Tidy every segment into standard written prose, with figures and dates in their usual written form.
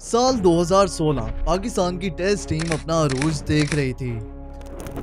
साल 2016 पाकिस्तान की test team अपना अरूज देख रही थी।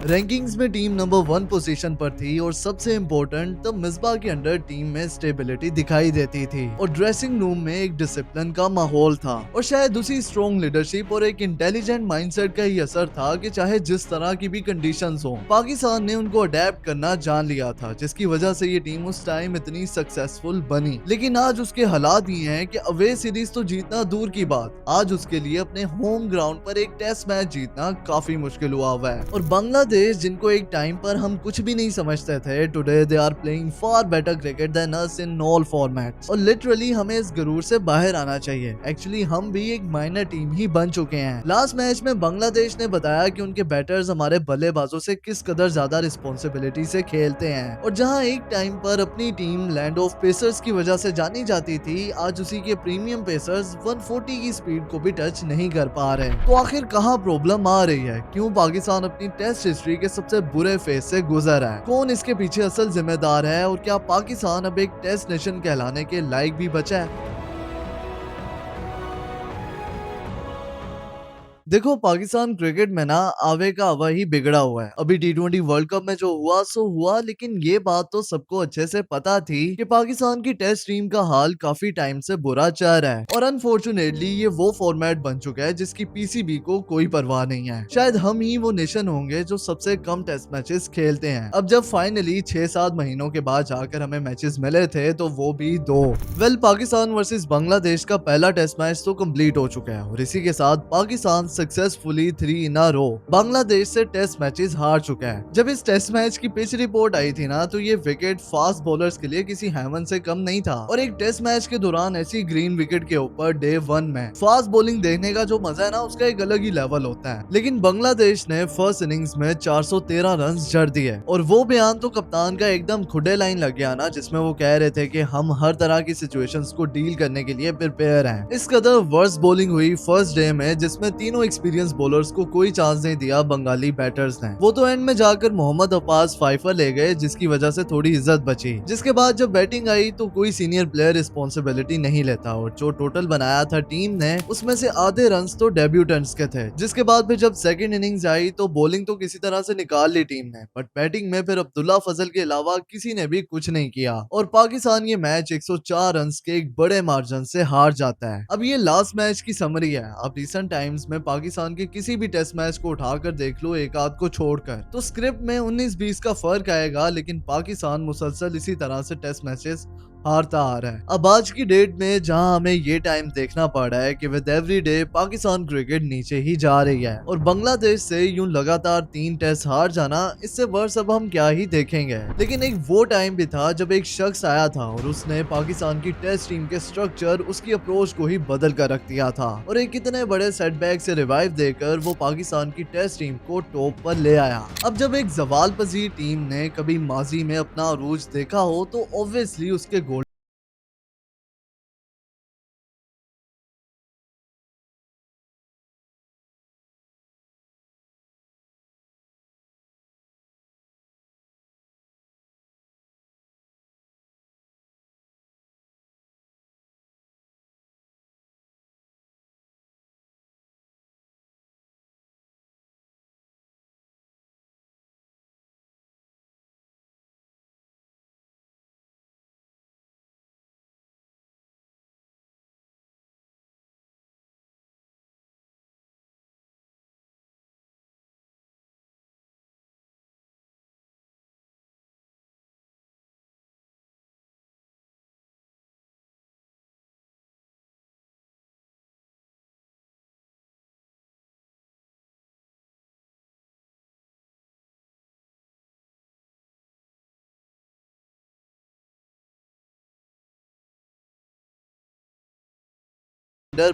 रैंकिंग्स में टीम नंबर 1 पोजीशन पर थी और सबसे इम्पोर्टेंट तब मिसबा के अंडर टीम में स्टेबिलिटी दिखाई देती थी और ड्रेसिंग रूम में एक डिसिप्लिन का माहौल था और शायद उसी स्ट्रॉन्ग लीडरशिप और एक इंटेलिजेंट माइंडसेट का ही असर था कि चाहे जिस तरह की भी कंडीशंस हो, पाकिस्तान ने उनको अडेप्ट करना जान लिया था, जिसकी वजह से ये टीम उस टाइम इतनी सक्सेसफुल बनी। लेकिन आज उसके हालात ये हैं कि अवे सीरीज तो जीतना दूर की बात, आज उसके लिए अपने होम ग्राउंड पर एक टेस्ट मैच जीतना काफी मुश्किल हुआ है। और बांग्लादेश जिनको एक टाइम पर हम कुछ भी नहीं समझते थे, today they are playing far better cricket than us in all formats. और लिटरली हमें इस गरूर से बाहर आना चाहिए। एक्चुअली हम भी एक माइनर टीम ही बन चुके हैं। लास्ट मैच में बांग्लादेश ने बताया कि उनके बैटर्स हमारे बल्लेबाजों से किस कदर ज्यादा रिस्पॉन्सिबिलिटी से खेलते हैं और जहां एक टाइम पर अपनी टीम लैंड ऑफ पेसर्स की वजह से जानी जाती थी, आज उसी के प्रीमियम पेसर्स 140 की स्पीड को भी टच नहीं कर पा रहे। तो आखिर कहां प्रॉब्लम आ रही है? क्यों पाकिस्तान अपनी टेस्ट हिस्ट्री के सबसे बुरे फेज से गुजर रहा है? कौन इसके पीछे असल जिम्मेदार है और क्या पाकिस्तान अब एक टेस्ट नेशन कहलाने के लायक भी बचा है? देखो, पाकिस्तान क्रिकेट में ना आवे का आवा ही बिगड़ा हुआ है। अभी T20 वर्ल्ड कप में जो हुआ सो हुआ, लेकिन ये बात तो सबको अच्छे से पता थी कि पाकिस्तान की टेस्ट टीम का हाल काफी टाइम से बुरा चल रहा है और अनफॉर्चुनेटली ये वो फॉर्मेट बन चुका है जिसकी पीसीबी को कोई परवाह नहीं है। शायद हम ही वो नेशन होंगे जो सबसे कम टेस्ट मैचेस खेलते हैं। अब जब फाइनली 6-7 महीनों के बाद जाकर हमें मैचेस मिले थे तो वो भी 2। पाकिस्तान वर्सेस बांग्लादेश का पहला टेस्ट मैच तो कंप्लीट हो चुका है और इसी के साथ पाकिस्तान सक्सेसफुली 3 इन अ रो बांग्लादेश से टेस्ट मैचेस हार चुका है। जब इस टेस्ट मैच की पिच रिपोर्ट आई थी ना, तो ये विकेट फास्ट बॉलर्स के लिए किसी हेवन से कम नहीं था और एक टेस्ट मैच के दौरान ऐसी ग्रीन विकेट के ऊपर डे 1 में फास्ट बॉलिंग देखने का जो मजा है ना, उसका एक अलग ही लेवल होता है। लेकिन बांग्लादेश ने फर्स्ट इनिंग्स में 413 रन जड़ दिए और वो बयान तो कप्तान का एकदम खुडे लाइन लग गया ना, जिसमें वो कह रहे थे कि हम हर तरह की सिचुएशंस को डील करने के लिए प्रिपेयर हैं। इस कदर वर्स्ट बॉलिंग हुई फर्स्ट डे में, जिसमें तीनों एक्सपीरियंस बॉलर्स को कोई चांस नहीं दिया बंगाली बैटर्स ने। वो तो एंड में जाकर मोहम्मद अब्बास फाइफर ले गए, जिसकी वजह से थोड़ी इज्जत बची। जिसके बाद जब बैटिंग आई तो कोई सीनियर प्लेयर रिस्पॉन्सिबिलिटी नहीं लेता और जो टोटल बनाया था टीम ने, उसमें से आधे रन तो डेब्यूटेंट्स के थे। जिसके बाद फिर जब सेकंड इनिंग्स आई तो बॉलिंग तो किसी तरह से निकाल ली टीम ने, बट बैटिंग में फिर अब्दुल्ला फजल के अलावा किसी ने भी कुछ नहीं किया और पाकिस्तान ये मैच 104 रन के एक बड़े मार्जिन से हार जाता है। अब ये लास्ट मैच की समरी है। अब रिसेंट टाइम्स में पाकिस्तान के किसी भी टेस्ट मैच को उठाकर देख लो, एक आध को छोड़कर, तो स्क्रिप्ट में 19-20 का फर्क आएगा, लेकिन पाकिस्तान मुसलसल इसी तरह से टेस्ट मैचेस हारता आ रहा है। अब आज की डेट में जहां हमें ये टाइम देखना पड़ रहा है कि with every day Pakistan cricket नीचे ही जा रही है और बांग्लादेश से यूं लगातार 3 टेस्ट हार जाना, इससे वर्ष अब हम क्या ही देखेंगे। लेकिन एक वो टाइम भी था जब एक शख्स आया था और उसने पाकिस्तान की टेस्ट टीम के स्ट्रक्चर, उसकी अप्रोच को ही बदल कर रख दिया था और एक कितने बड़े सेटबैक से रिवाइव देकर वो पाकिस्तान की टेस्ट टीम को टॉप पर ले आया। अब जब एक जवाल पजीर टीम ने कभी माजी में अपना अरूज देखा हो तो ऑब्वियसली उसके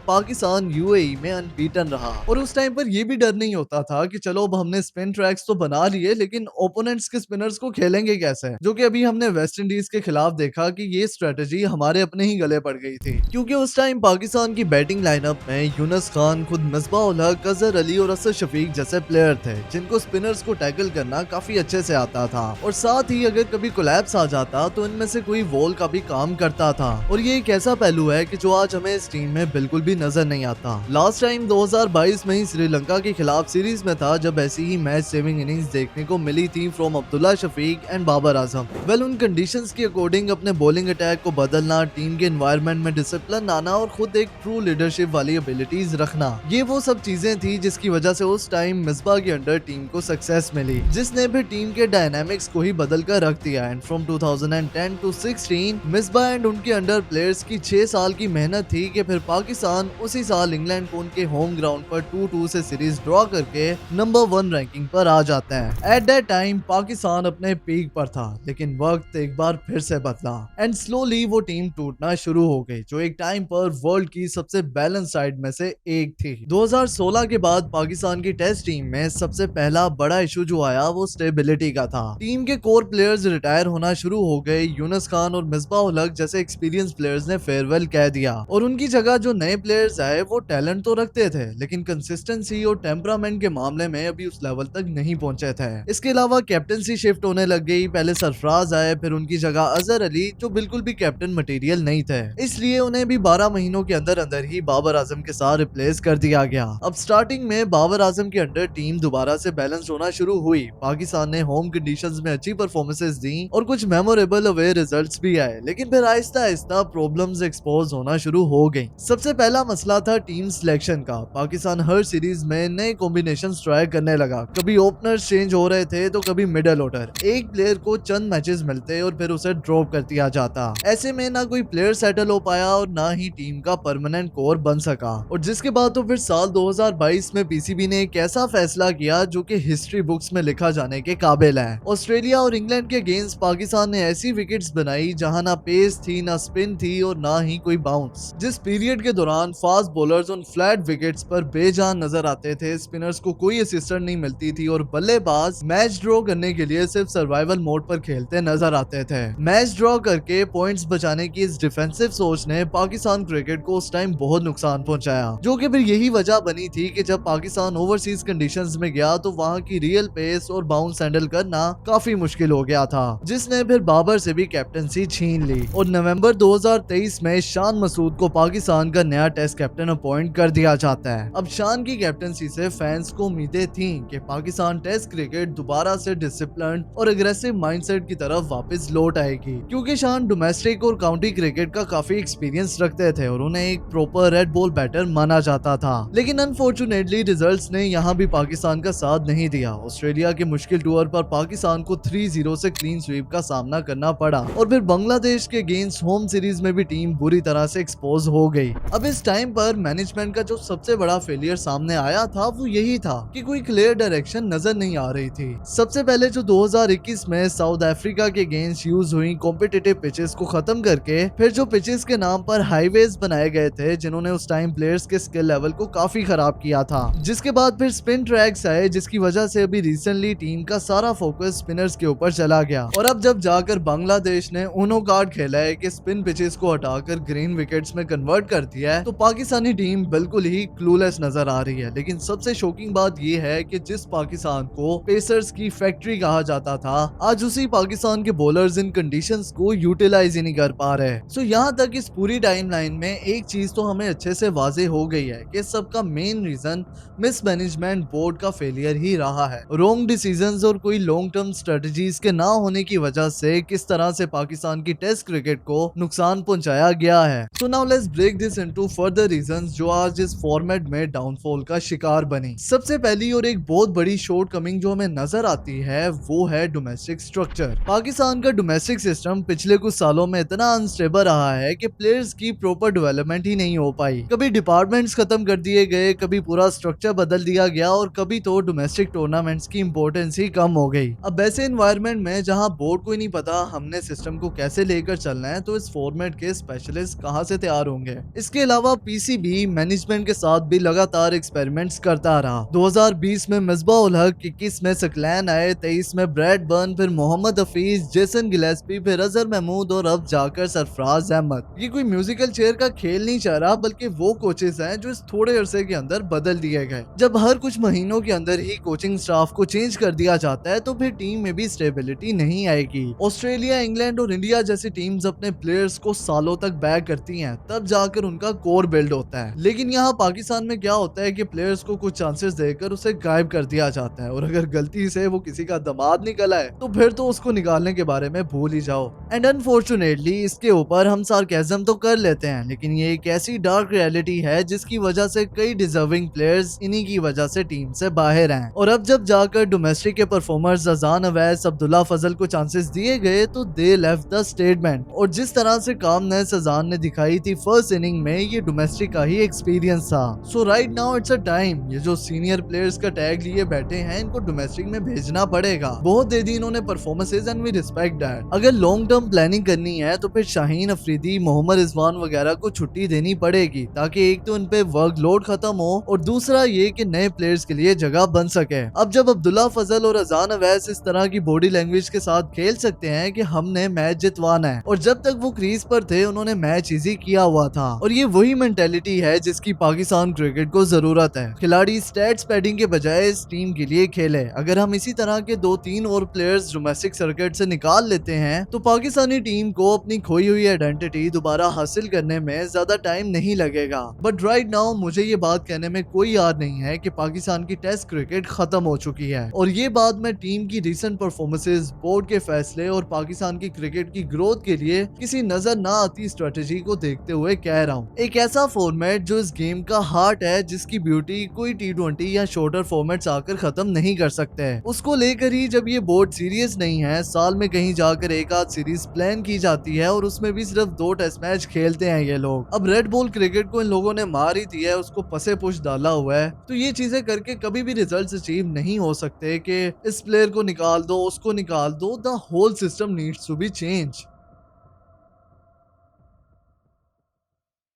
पाकिस्तान यूएई में अनबीटन रहा और उस टाइम पर यह भी डर नहीं होता था कि चलो अब हमने स्पिन ट्रैक्स तो बना लिए, लेकिन ओपोनेंट्स के स्पिनर्स को खेलेंगे कैसे, जो कि अभी हमने वेस्ट इंडीज के खिलाफ देखा कि ये स्ट्रेटजी हमारे अपने ही गले पड़ गई थी। क्योंकि उस टाइम पाकिस्तान की बैटिंग लाइनअप में यूनुस खान, खुद मिसबाह उल हक, अजहर अली और असद शफीक जैसे प्लेयर थे जिनको स्पिनर्स को टैकल करना काफी अच्छे से आता था और साथ ही अगर कभी कोलैप्स आ जाता तो इनमें से कोई वॉल का भी काम करता था। और ये एक ऐसा पहलू है कि जो आज हमें इस टीम में बिल्कुल बिल्कुल भी नजर नहीं आता। लास्ट टाइम 2022 में ही श्रीलंका के खिलाफ सीरीज में था जब ऐसी ही मैच सेविंग इनिंग्स देखने को मिली थी from Abdullah Shafique and Babar Azam. Well उन कंडीशंस के अकॉर्डिंग अपने बॉलिंग अटैक को बदलना, टीम के एनवायरनमेंट में डिसिप्लिन आना और खुद एक ट्रू लीडरशिप वाली एबिलिटीज रखना, ये वो सब चीजें थी जिसकी वजह से उस टाइम मिसबा के अंडर टीम को सक्सेस मिली, जिसने भी टीम के डायनामिक्स को ही बदल कर रख दिया। And from 2010 to 16 Misbah and उनके अंडर प्लेयर्स की 6 साल की मेहनत थी कि फिर पाकिस्तान उसी साल इंग्लैंड को उनके होम ग्राउंड पर 2-2 से सीरीज ड्रॉ करके नंबर 1 रैंकिंग पर आ जाते हैं। एट दैट टाइम पाकिस्तान अपने पीक पर था, लेकिन वक्त एक बार फिर से बदला एंड स्लोली वो टीम टूटना शुरू हो गई जो एक टाइम पर वर्ल्ड की सबसे बैलेंस साइड में से एक थी। 2016 के बाद पाकिस्तान की टेस्ट टीम में सबसे पहला बड़ा इशू जो आया वो स्टेबिलिटी का था। टीम के कोर प्लेयर्स रिटायर होना शुरू हो गए। यूनुस खान और मिसबाह उल हक जैसे एक्सपीरियंस प्लेयर्स ने फेयरवेल कह दिया और उनकी जगह जो नए प्लेयर्स आए वो टैलेंट तो रखते थे लेकिन कंसिस्टेंसी और टेम्परामेंट के मामले में अभी उस लेवल तक नहीं पहुंचे थे। इसके अलावा कैप्टनसी शिफ्ट होने लग गई। पहले सरफराज आए, फिर उनकी जगह अजहर अली जो बिल्कुल भी कैप्टन मटेरियल नहीं थे, इसलिए उन्हें भी 12 महीनों के अंदर अंदर ही बाबर आजम के साथ रिप्लेस कर दिया गया। अब स्टार्टिंग में बाबर आजम के अंडर टीम दोबारा से बैलेंस होना शुरू हुई। पाकिस्तान ने होम कंडीशंस में अच्छी परफॉर्मेंसेस दी और कुछ मेमोरेबल अवे रिजल्ट्स भी आए, लेकिन फिर आहिस्ता आहिस्ता प्रॉब्लम्स एक्सपोज होना शुरू हो गई। सबसे पहला मसला था टीम सिलेक्शन का। पाकिस्तान हर सीरीज में नए कॉम्बिनेशन ट्राई करने लगा। कभी ओपनर्स चेंज हो रहे थे तो कभी मिडल ऑर्डर। एक प्लेयर को चंद मैचेस मिलते और फिर उसे ड्रॉप कर दिया जाता। ऐसे में ना कोई प्लेयर सेटल हो पाया और ना ही टीम का परमानेंट कोर बन सका। और जिसके बाद तो फिर साल 2022 में पीसीबी ने एक ऐसा फैसला किया जो कि हिस्ट्री बुक्स में लिखा जाने के काबिल है। ऑस्ट्रेलिया और इंग्लैंड के अगेंस्ट पाकिस्तान ने ऐसी विकेट्स बनाई जहां ना पेस थी, ना स्पिन थी और ना ही कोई बाउंस, जिस पीरियड के दौरान फास्ट बॉलर्स उन फ्लैट विकेट्स पर बेजान नजर आते थे। स्पिनर्स को कोई असिस्टेंट नहीं मिलती थी और बल्लेबाज मैच ड्रॉ करने के लिए सिर्फ सर्वाइवल मोड पर खेलते नजर आते थे। मैच ड्रॉ करके पॉइंट्स बचाने की इस डिफेंसिव सोच ने पाकिस्तान क्रिकेट को उस टाइम बहुत नुकसान पहुंचाया, जो कि फिर यही वजह बनी थी कि जब पाकिस्तान ओवरसीज कंडीशंस में गया तो वहां की रियल पेस और बाउंस हैंडल करना काफी मुश्किल हो गया था, जिसने फिर बाबर से भी कैप्टनसी छीन ली। और नवंबर 2023 में शान मसूद को पाकिस्तान का नया टेस्ट कैप्टन अपॉइंट कर दिया जाता है। अब शान की कैप्टनसी से फैंस को उम्मीदें थी कि पाकिस्तान टेस्ट क्रिकेट दोबारा से डिसिप्लिन और एग्रेसिव माइंडसेट की तरफ वापस लौट आएगी, क्योंकि शान डोमेस्टिक और काउंटी क्रिकेट का काफी एक्सपीरियंस रखते थे और उन्हें एक प्रॉपर रेड बॉल बैटर माना जाता था। लेकिन अनफॉर्चुनेटली रिजल्ट्स ने यहाँ भी पाकिस्तान का साथ नहीं दिया। ऑस्ट्रेलिया के मुश्किल टूर पर पाकिस्तान को 3-0 से क्लीन स्वीप का सामना करना पड़ा और फिर बांग्लादेश के अगेंस्ट होम सीरीज में भी टीम बुरी तरह से एक्सपोज हो गई। अब इस टाइम पर मैनेजमेंट का जो सबसे बड़ा फेलियर सामने आया था वो यही था कि कोई क्लियर डायरेक्शन नजर नहीं आ रही थी। सबसे पहले जो 2021 में साउथ अफ्रीका के अगेंस्ट यूज हुई कॉम्पिटिटिव पिचेस को खत्म करके फिर जो पिचेस के नाम पर हाईवेज बनाए गए थे, जिन्होंने उस टाइम प्लेयर्स के स्किल लेवल को काफी खराब किया था। जिसके बाद फिर स्पिन ट्रैक्स आए, जिसकी वजह से अभी रिसेंटली टीम का सारा फोकस स्पिनर्स के ऊपर चला गया। और अब जब जाकर बांग्लादेश ने उनो कार्ड खेला है कि स्पिन पिचेस को हटाकर ग्रीन विकेट्स में कन्वर्ट कर दिया है, तो पाकिस्तानी टीम बिल्कुल ही क्लूलेस नजर आ रही है। लेकिन सबसे शॉकिंग बात यह है कि जिस पाकिस्तान को पेसर्स की फैक्ट्री कहा जाता था, आज उसी पाकिस्तान के बॉलर्स इन कंडीशंस को यूटिलाइज ही नहीं कर पा रहे। सो यहाँ तक इस पूरी टाइमलाइन में एक चीज तो हमें अच्छे से वाजे हो गई है कि सबका मेन रीजन मिसमैनेजमेंट बोर्ड का फेलियर ही रहा है। रॉन्ग डिसीजंस और कोई लॉन्ग टर्म स्ट्रेटजीज के ना होने की वजह से किस तरह से पाकिस्तान की टेस्ट क्रिकेट को नुकसान पहुंचाया गया है। So now let's break this into further reasons जो आज इस फॉर्मेट में डाउनफॉल का शिकार बनी। सबसे पहली और एक बहुत बड़ी शॉर्ट कमिंग जो हमें नजर आती है वो है डोमेस्टिक स्ट्रक्चर। पाकिस्तान का डोमेस्टिक सिस्टम पिछले कुछ सालों में इतना अनस्टेबल रहा है कि प्लेयर्स की प्रॉपर डेवलपमेंट ही नहीं हो पाई। कभी डिपार्टमेंट्स खत्म कर दिए गए, कभी पूरा स्ट्रक्चर बदल दिया गया और कभी तो डोमेस्टिक टूर्नामेंट्स की इंपॉर्टेंस ही कम हो गई। अब ऐसे एनवायरनमेंट में जहां बोर्ड को ही नहीं पता हमने सिस्टम को कैसे लेकर चलना है, तो इस फॉर्मेट के स्पेशलिस्ट कहां से तैयार होंगे। इसके अलावा पीसीबी मैनेजमेंट के साथ भी लगातार एक्सपेरिमेंट्स करता रहा। 2020 में मिसबाह उल हक, 21 में सकलैन आए, 23 में ब्रैड बर्न, फिर मोहम्मद हफीज, जेसन गिलेस्पी, फिर अजहर महमूद और अब जाकर सरफराज अहमद। ये कोई म्यूजिकल चेयर का खेल नहीं चल रहा, बल्कि वो कोचेस हैं जो इस थोड़े अरसे के अंदर बदल दिए गए। जब हर कुछ महीनों के अंदर ही कोचिंग स्टाफ को चेंज कर दिया जाता है तो फिर टीम में भी स्टेबिलिटी नहीं आएगी। ऑस्ट्रेलिया, इंग्लैंड और इंडिया जैसी टीम्स अपने प्लेयर्स को सालों तक बैक करती हैं, तब जाकर उनका कोर बिल्ड होता है। लेकिन यहाँ पाकिस्तान में क्या होता है कि प्लेयर्स को कुछ चांसेस देकर उसे गायब कर दिया जाता है, और अगर गलती से वो किसी का दामाद निकला है तो फिर तो उसको निकालने के बारे में भूल ही जाओ। एंड अनफॉर्चुनेटली इसके ऊपर हम सार्केज्म तो कर लेते हैं, लेकिन ये एक ऐसी डार्क रियलिटी है जिसकी वजह से कई डिजर्विंग प्लेयर्स इन्हीं की वजह से टीम से बाहर हैं। और अब जब जाकर डोमेस्टिक के परफॉर्मर्स अजान अवैस, अब्दुल्ला फजल को चांसेस दिए गए तो दे लेफ्ट द स्टेटमेंट। और जिस तरह से कामनेस अजान ने दिखाई थी फर्स्ट इनिंग में, ये डोमेस्टिक का ही एक्सपीरियंस था। So right now it's a time, ये जो सीनियर प्लेयर्स का टैग लिए बैठे हैं इनको डोमेस्टिक में भेजना पड़ेगा। बहुत दे दी इन्होंने performances and we respect that. अगर लॉन्ग टर्म प्लानिंग करनी है तो फिर शाहीन अफरीदी, मोहम्मद रिजवान वगैरह को छुट्टी देनी पड़ेगी, ताकि एक तो इन पे वर्कलोड खत्म हो और दूसरा ये कि नए प्लेयर्स के लिए जगह बन सके। अब जब अब्दुल्ला फजल और अजान अवैस इस तरह की बॉडी लैंग्वेज के साथ खेल सकते हैं कि हमने मैच जितवाना है, और जब तक वो क्रीज पर थे उन्होंने मैच इजी किया हुआ था, और ये वही मेंटेलिटी है जिसकी पाकिस्तान क्रिकेट को जरूरत है। खिलाड़ी स्टैट्स पैडिंग के बजाय इस टीम के लिए खेले। अगर हम इसी तरह के 2-3 और प्लेयर्स डोमेस्टिक सर्किट से निकाल लेते हैं तो पाकिस्तानी टीम को अपनी खोई हुई आइडेंटिटी दोबारा हासिल करने में ज्यादा टाइम नहीं लगेगा। बट राइट नाउ मुझे ये बात कहने में कोई याद नहीं है कि पाकिस्तान की टेस्ट क्रिकेट खत्म हो चुकी है, और ये बात मैं टीम की रिसेंट परफॉर्मेंसेस, बोर्ड के फैसले और पाकिस्तान की क्रिकेट की ग्रोथ के लिए किसी नजर ना आती स्ट्रेटेजी को देखते हुए कह रहा हूँ। एक ऐसा फॉर्मेट जो इस गेम का हार्ट है, जिसकी ब्यूटी कोई T20 या शॉर्टर फॉर्मेट्स आकर खत्म नहीं कर सकते हैं, उसको लेकर ही जब ये बोर्ड सीरियस नहीं है, साल में कहीं जाकर एक आध सीरीज प्लान की जाती है और उसमें भी सिर्फ 2 टेस्ट मैच खेलते हैं ये लोग। अब रेड बॉल क्रिकेट को इन लोगों ने मार ही दिया है, उसको पसे पुश डाला हुआ है, तो ये चीजें करके कभी भी रिजल्ट्स अचीव नहीं हो सकते कि इस प्लेयर को निकाल दो, उसको निकाल दो। The whole system needs to be change.